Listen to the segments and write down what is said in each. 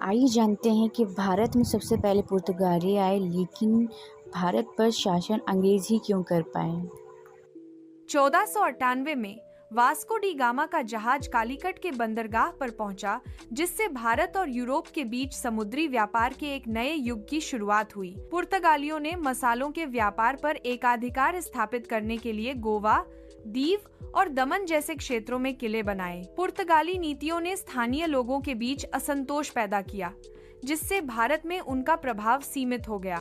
आइए जानते हैं कि भारत में सबसे पहले पुर्तगाली आए, लेकिन भारत पर शासन अंग्रेज ही क्यों कर पाए। 1498 में वास्को डी गामा का जहाज कालीकट के बंदरगाह पर पहुंचा, जिससे भारत और यूरोप के बीच समुद्री व्यापार के एक नए युग की शुरुआत हुई। पुर्तगालियों ने मसालों के व्यापार पर एकाधिकार स्थापित करने के लिए गोवा, दीव और दमन जैसे क्षेत्रों में किले बनाए। पुर्तगाली नीतियों ने स्थानीय लोगों के बीच असंतोष पैदा किया, जिससे भारत में उनका प्रभाव सीमित हो गया।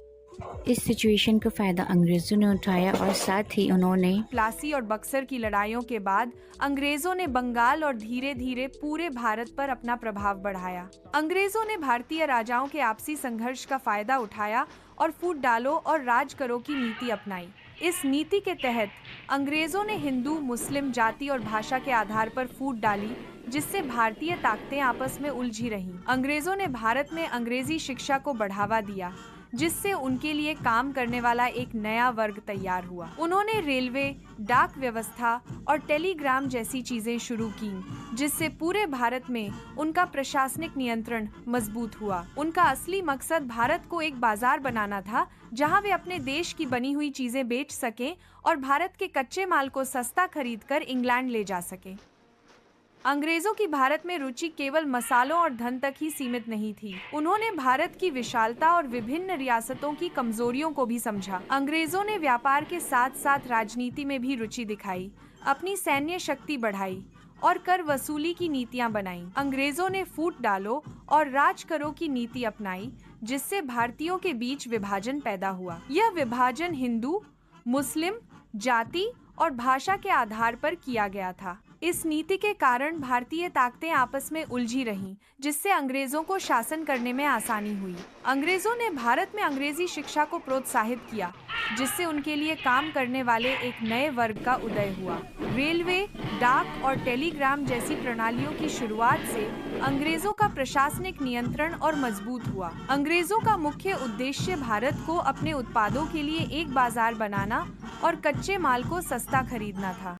इस सिचुएशन का फायदा अंग्रेजों ने उठाया और साथ ही उन्होंने प्लासी और बक्सर की लड़ाइयों के बाद अंग्रेजों ने बंगाल और धीरे धीरे पूरे भारत पर अपना प्रभाव बढ़ाया। अंग्रेजों ने भारतीय राजाओं के आपसी संघर्ष का फायदा उठाया और फूट डालो और राज करो की नीति अपनाई। इस नीति के तहत अंग्रेजों ने हिंदू, मुस्लिम, जाति और भाषा के आधार पर फूट डाली, जिससे भारतीय ताकतें आपस में उलझी रहीं। अंग्रेजों ने भारत में अंग्रेजी शिक्षा को बढ़ावा दिया, जिससे उनके लिए काम करने वाला एक नया वर्ग तैयार हुआ। उन्होंने रेलवे, डाक व्यवस्था और टेलीग्राम जैसी चीजें शुरू की, जिससे पूरे भारत में उनका प्रशासनिक नियंत्रण मजबूत हुआ। उनका असली मकसद भारत को एक बाजार बनाना था, जहां वे अपने देश की बनी हुई चीजें बेच सकें और भारत के कच्चे माल को सस्ता खरीदकर इंग्लैंड ले जा सकें। अंग्रेजों की भारत में रुचि केवल मसालों और धन तक ही सीमित नहीं थी। उन्होंने भारत की विशालता और विभिन्न रियासतों की कमजोरियों को भी समझा। अंग्रेजों ने व्यापार के साथ साथ राजनीति में भी रुचि दिखाई, अपनी सैन्य शक्ति बढ़ाई और कर वसूली की नीतियां बनाई। अंग्रेजों ने फूट डालो और राज करो की नीति अपनाई, जिससे भारतीयों के बीच विभाजन पैदा हुआ। यह विभाजन हिंदू, मुस्लिम, जाति और भाषा के आधार पर किया गया था। इस नीति के कारण भारतीय ताकतें आपस में उलझी रहीं, जिससे अंग्रेजों को शासन करने में आसानी हुई। अंग्रेजों ने भारत में अंग्रेजी शिक्षा को प्रोत्साहित किया, जिससे उनके लिए काम करने वाले एक नए वर्ग का उदय हुआ। रेलवे, डाक और टेलीग्राम जैसी प्रणालियों की शुरुआत से अंग्रेजों का प्रशासनिक नियंत्रण और मजबूत हुआ। अंग्रेजों का मुख्य उद्देश्य भारत को अपने उत्पादों के लिए एक बाजार बनाना और कच्चे माल को सस्ता खरीदना था।